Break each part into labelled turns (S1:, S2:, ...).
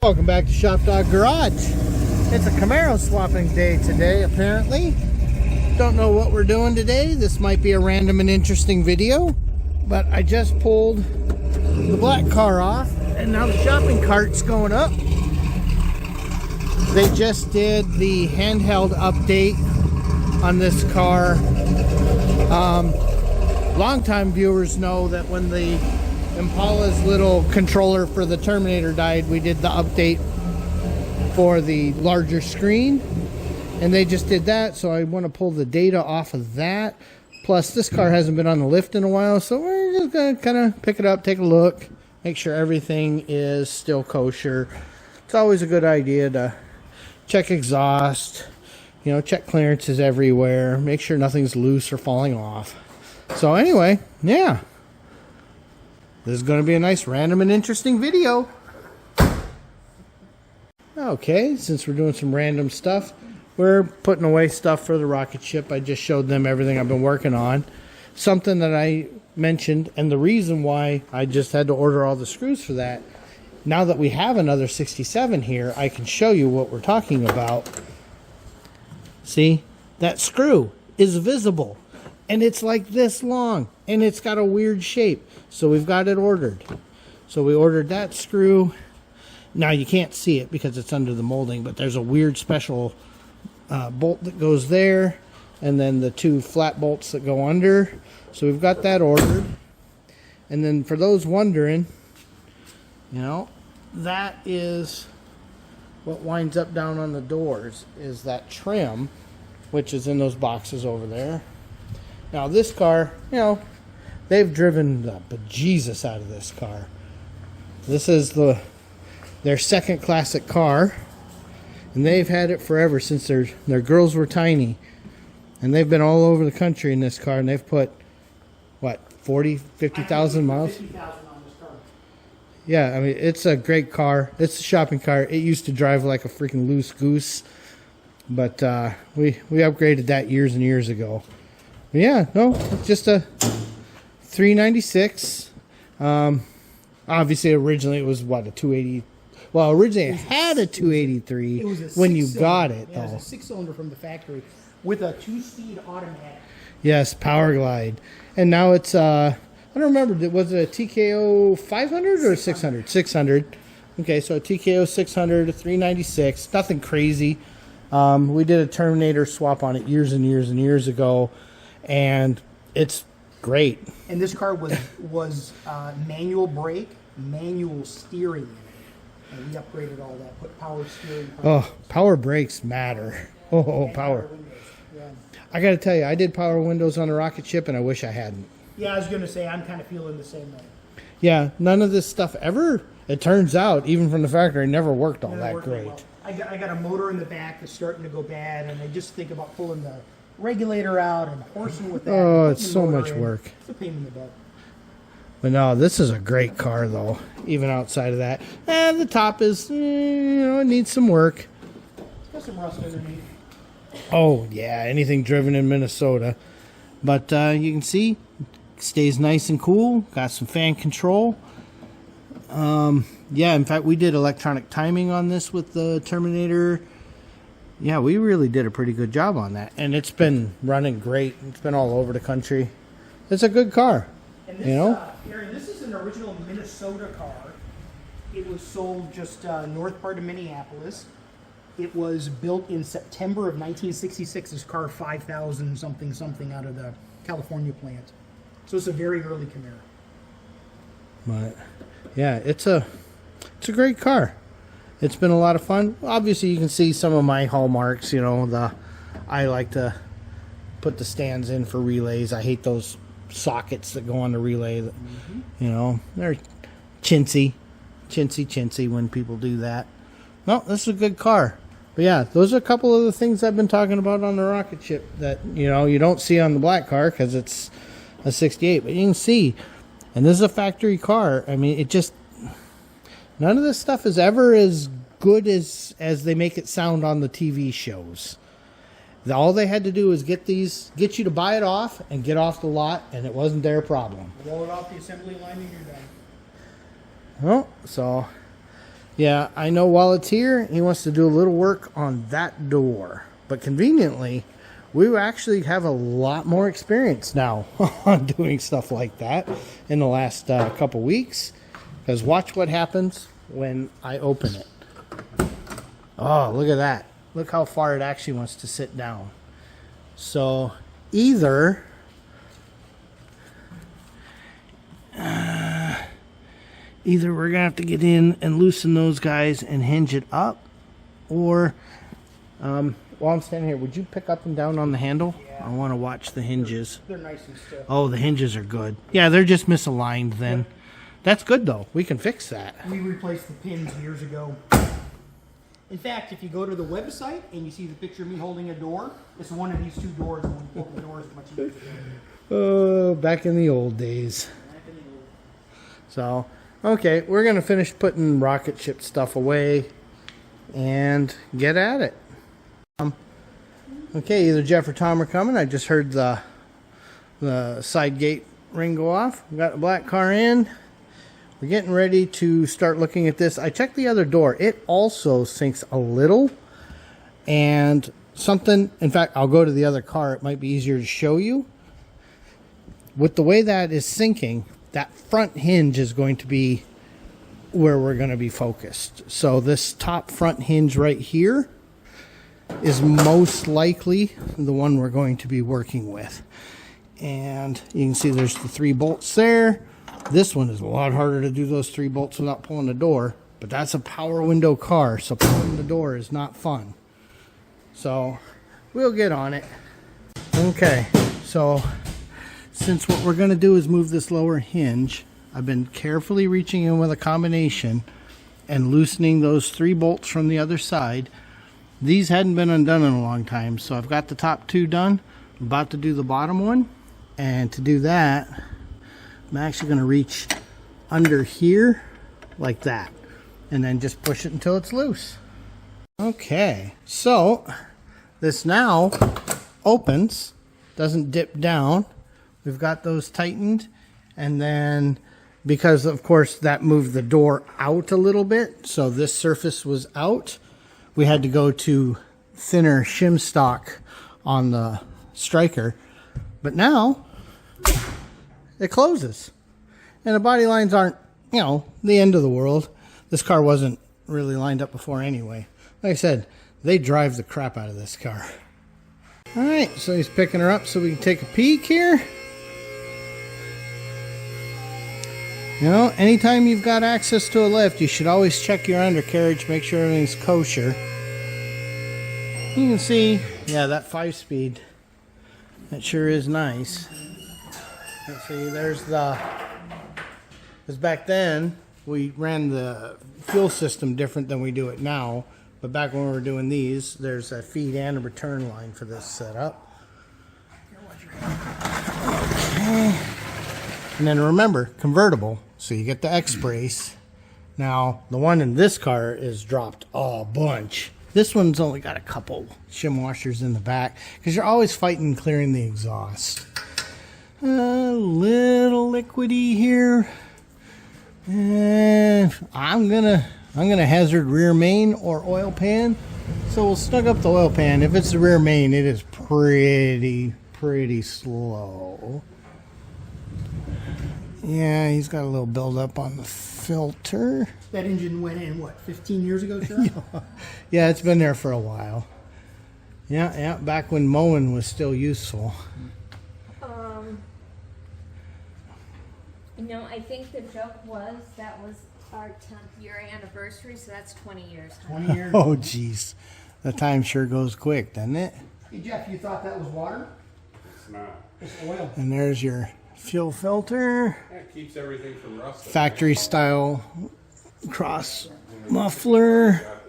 S1: Welcome back to ShopDog-Garage. It's a Camaro swapping day today, apparently. Don't know what we're doing today. This might be a random and interesting video, but I just pulled the black car off, and now the shopping cart's going up. They just did the handheld update on this car. Longtime viewers know that when the Impala's little controller for the Terminator died, we did the update for the larger screen, and they just did that, so I want to pull the data off of that. Plus, this car hasn't been on the lift in a while, so we're just going to kind of pick it up, take a look, make sure everything is still kosher. It's always a good idea to check exhaust, you know, check clearances everywhere, make sure nothing's loose or falling off. So anyway, yeah. This is going to be a nice random and interesting video. Okay, since we're doing some random stuff, we're putting away stuff for the rocket ship. I just showed them everything I've been working on. Something that I mentioned, and the reason why I just had to order all the screws for that. Now that we have another 67 here, I can show you what we're talking about. See, that screw is visible. And it's like this long, and it's got a weird shape. So we've got it ordered. So we ordered that screw. Now you can't see it because it's under the molding, but there's a weird special bolt that goes there, and then the two flat bolts that go under. So we've got that ordered. And then for those wondering, you know, that is what winds up down on the doors, is that trim, which is in those boxes over there. Now this car, you know, they've driven the bejesus out of this car. This is their second classic car, and they've had it forever since their girls were tiny. And they've been all over the country in this car, and they've put, what, 40, 50,000 miles?
S2: 50,000 on this car.
S1: Yeah, I mean, it's a great car. It's a shopping car. It used to drive like a freaking loose goose, but we upgraded that years and years ago. Yeah, no, it's just a 396. Obviously, originally it was what, a 280. Well, originally it had a 283 when you got it.
S2: Yeah, it was a 6-cylinder from the factory with a 2-speed automatic.
S1: Yes, Power Glide, and now it's I don't remember. Was it a TKO 500 or 600? 600. Okay, so a TKO 600, a 396. Nothing crazy. We did a Terminator swap on it years and years and years ago. And it's great.
S2: And this car was manual brake, manual steering in it. And we upgraded all that, put power steering.
S1: Oh, power brakes matter. Oh, power.
S2: Yeah.
S1: I got to tell you, I did power windows on a rocket ship, and I wish I hadn't.
S2: Yeah, I was going to say, I'm kind of feeling the same way.
S1: Yeah, none of this stuff ever, it turns out, even from the factory, never worked all that great.
S2: Well. I got a motor in the back that's starting to go bad, and I just think about pulling the regulator out and horsing with that.
S1: Oh, it's so much work.
S2: It's a pain in the butt.
S1: But no, this is a great car, though, even outside of that. And the top is, you know, it needs some work.
S2: It's got some rust underneath.
S1: Oh, yeah, anything driven in Minnesota. But you can see, stays nice and cool. Got some fan control. Yeah, in fact, we did electronic timing on this with the Terminator. Yeah, we really did a pretty good job on that. And it's been running great. It's been all over the country. It's a good car.
S2: And this,
S1: you know?
S2: Aaron, this is an original Minnesota car. It was sold just north part of Minneapolis. It was built in September of 1966. This car 5,000 something out of the California plant. So it's a very early Camaro.
S1: But yeah, it's a great car. It's been a lot of fun. Obviously, you can see some of my hallmarks. You know, I like to put the stands in for relays. I hate those sockets that go on the relay. You know, they're chintzy when people do that. No, this is a good car. But yeah, those are a couple of the things I've been talking about on the rocket ship that, you know, you don't see on the black car because it's a 68. But you can see, and this is a factory car. I mean, it just... None of this stuff is ever as good as they make it sound on the TV shows. All they had to do was get you to buy it off and get off the lot, and it wasn't their problem.
S2: Roll it off the assembly line and you're done.
S1: Well, so Yeah, I know while it's here, he wants to do a little work on that door. But conveniently, we actually have a lot more experience now on doing stuff like that in the last couple weeks. Because watch what happens when I open it. Oh, look at that. Look how far it actually wants to sit down. So either we're gonna have to get in and loosen those guys and hinge it up, or while I'm standing here, would you pick up and down on the handle?
S2: Yeah.
S1: I want to watch the hinges.
S2: They're nice and stiff.
S1: Oh, the hinges are good. Yeah, they're just misaligned then. Yep. That's good though. We can fix that.
S2: We replaced the pins years ago. In fact, if you go to the website and you see the picture of me holding a door, it's one of these two doors, and when you open the door, it's much easier.
S1: Oh, back in the old days. So, okay, we're going to finish putting rocket ship stuff away and get at it. Okay, either Jeff or Tom are coming. I just heard the side gate ring go off. We got the black car in. We're getting ready to start looking at this. I checked the other door. It also sinks a little. And something, in fact, I'll go to the other car. It might be easier to show you. With the way that is sinking, that front hinge is going to be where we're going to be focused. So this top front hinge right here is most likely the one we're going to be working with. And you can see there's the 3 bolts there. This one is a lot harder to do those 3 bolts without pulling the door, but that's a power window car, so pulling the door is not fun. So we'll get on it. Okay, so since what we're going to do is move this lower hinge, I've been carefully reaching in with a combination and loosening those 3 bolts from the other side. These hadn't been undone in a long time, so I've got the top 2 done. I'm about to do the bottom one, and to do that, I'm actually going to reach under here like that and then just push it until it's loose. Okay, so this now opens, doesn't dip down. We've got those tightened, and then because of course that moved the door out a little bit, so this surface was out, we had to go to thinner shim stock on the striker, but now it closes. And the body lines aren't, you know, the end of the world. This car wasn't really lined up before anyway. Like I said, they drive the crap out of this car. Alright, so he's picking her up so we can take a peek here. You know, anytime you've got access to a lift, you should always check your undercarriage, make sure everything's kosher. You can see, yeah, that 5-speed, that sure is nice. Let's see, there's the, because back then we ran the fuel system different than we do it now, but back when we were doing these, there's a feed and a return line for this setup. Okay. And then remember, convertible, so you get the X-brace. Now, the one in this car is dropped a bunch. This one's only got a couple shim washers in the back, because you're always fighting clearing the exhaust. A little liquidy here. And I'm gonna hazard rear main or oil pan. So we'll snug up the oil pan. If it's the rear main, it is pretty slow. Yeah, he's got a little buildup on the filter.
S2: That engine went in, what, 15 years ago, Sean?
S1: Yeah, it's been there for a while. Yeah, back when mowing was still useful.
S3: No, I think the joke was that was our 10th year anniversary, so that's 20 years.
S2: 20 years.
S1: Oh, jeez. The time sure goes quick, doesn't it?
S2: Hey, Jeff, you thought that was water?
S4: It's not.
S2: It's oil.
S1: And there's your fuel filter.
S4: That keeps everything from rusting.
S1: Factory style cross muffler.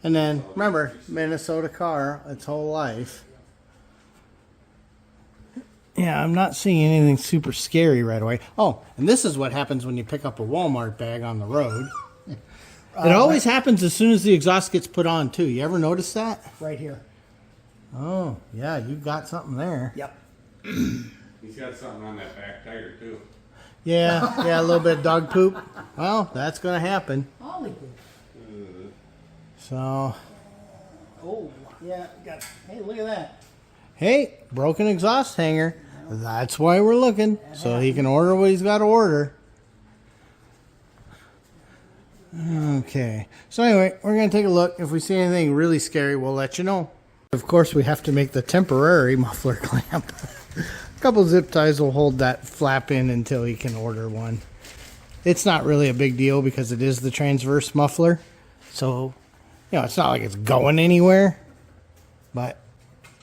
S1: And then, remember, Minnesota car, its whole life. Yeah, I'm not seeing anything super scary right away. Oh, and this is what happens when you pick up a Walmart bag on the road. It always happens as soon as the exhaust gets put on, too. You ever notice that?
S2: Right here.
S1: Oh, yeah, you've got something there.
S2: Yep.
S4: He's got something on that back tire, too.
S1: Yeah, a little bit of dog poop. Well, that's going to happen.
S2: Holy poop.
S1: So,
S2: Oh, yeah. Hey, look at that.
S1: hey, broken exhaust hanger. That's why we're looking. So he can order what he's got to order. Okay. So anyway, we're going to take a look. If we see anything really scary, we'll let you know. Of course, we have to make the temporary muffler clamp. A couple zip ties will hold that flap in until he can order one. It's not really a big deal because it is the transverse muffler. So, it's not like it's going anywhere. But,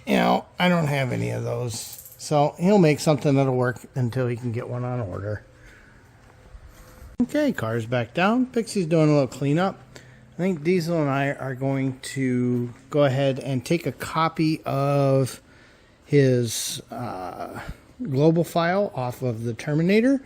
S1: I don't have any of those. So he'll make something that'll work until he can get one on order. Okay, car's back down. Pixie's doing a little cleanup. I think Diesel and I are going to go ahead and take a copy of his global file off of the Terminator,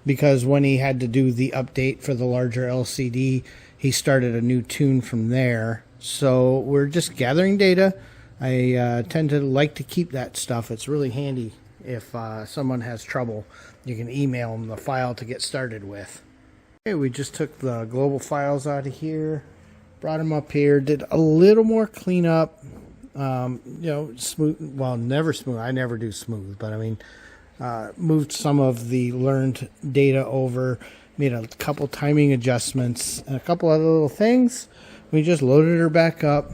S1: because when he had to do the update for the larger LCD, he started a new tune from there. So we're just gathering data. I tend to like to keep that stuff. It's really handy if someone has trouble. You can email them the file to get started with. Okay, we just took the global files out of here, brought them up here, did a little more cleanup. Smooth, well, never smooth. I never do smooth, but I mean, moved some of the learned data over, made a couple timing adjustments, and a couple other little things. We just loaded her back up.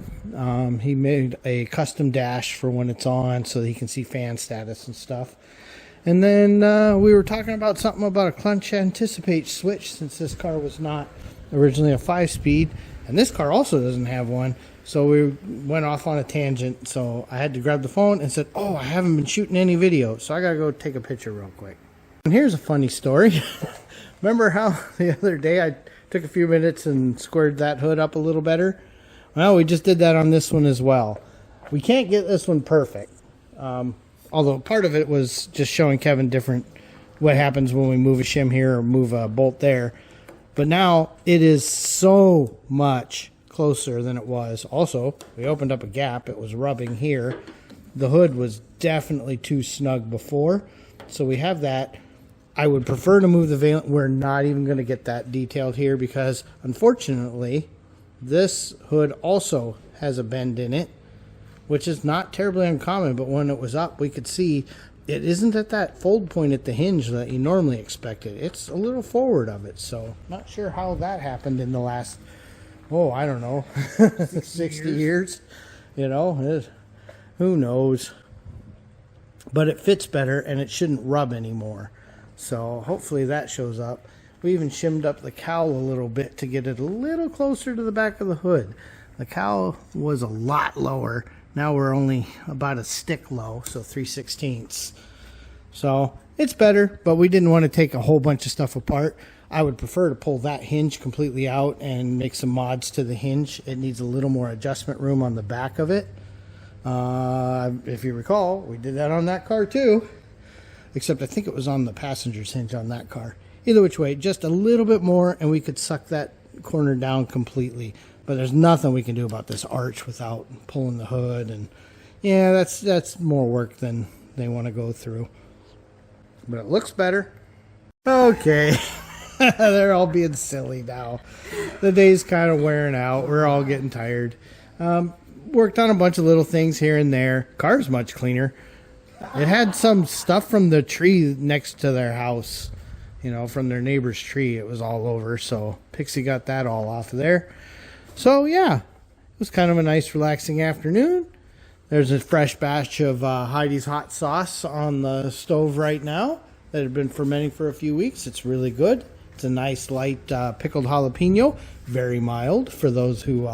S1: He made a custom dash for when it's on so that he can see fan status and stuff. And then we were talking about something about a clutch anticipate switch, since this car was not originally a 5-speed. And this car also doesn't have one. So we went off on a tangent. So I had to grab the phone and said, oh, I haven't been shooting any video. So I got to go take a picture real quick. And here's a funny story. Remember how the other day I took a few minutes and squared that hood up a little better? Well, we just did that on this one as well. We can't get this one perfect. Although part of it was just showing Kevin what happens when we move a shim here or move a bolt there. But now it is so much closer than it was. Also, we opened up a gap. It was rubbing here. The hood was definitely too snug before. So we have that. I would prefer to move the valance. We're not even going to get that detailed here because, unfortunately, this hood also has a bend in it, which is not terribly uncommon, but when it was up, we could see it isn't at that fold point at the hinge that you normally expect it. It's a little forward of it, so not sure how that happened in the last, I don't know, 60 years. Who knows? But it fits better, and it shouldn't rub anymore. So hopefully that shows up. We even shimmed up the cowl a little bit to get it a little closer to the back of the hood. The cowl was a lot lower. Now we're only about a stick low, so 3/16. So it's better, but we didn't want to take a whole bunch of stuff apart. I would prefer to pull that hinge completely out and make some mods to the hinge. It needs a little more adjustment room on the back of it. If you recall, we did that on that car too. Except I think it was on the passenger's hinge on that car. Either which way, just a little bit more and we could suck that corner down completely. But there's nothing we can do about this arch without pulling the hood. And yeah, that's more work than they want to go through. But it looks better. Okay. They're all being silly now. The day's kind of wearing out. We're all getting tired. Worked on a bunch of little things here and there. Car's much cleaner. It had some stuff from the tree next to their house, from their neighbor's tree. It was all over, so Pixie got that all off of there. So, yeah, it was kind of a nice, relaxing afternoon. There's a fresh batch of Heidi's hot sauce on the stove right now that had been fermenting for a few weeks. It's really good. It's a nice, light pickled jalapeno, very mild for those who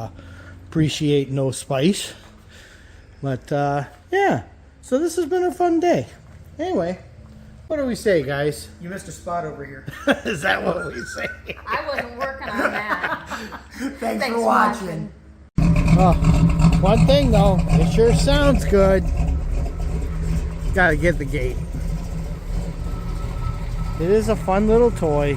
S1: appreciate no spice. But, yeah. So this has been a fun day. Anyway, what do we say, guys?
S2: You missed a spot over here.
S1: Is that what we say?
S3: I wasn't working on that.
S2: Thanks for watching.
S1: Oh, one thing though, it sure sounds good. Gotta get the gate. It is a fun little toy.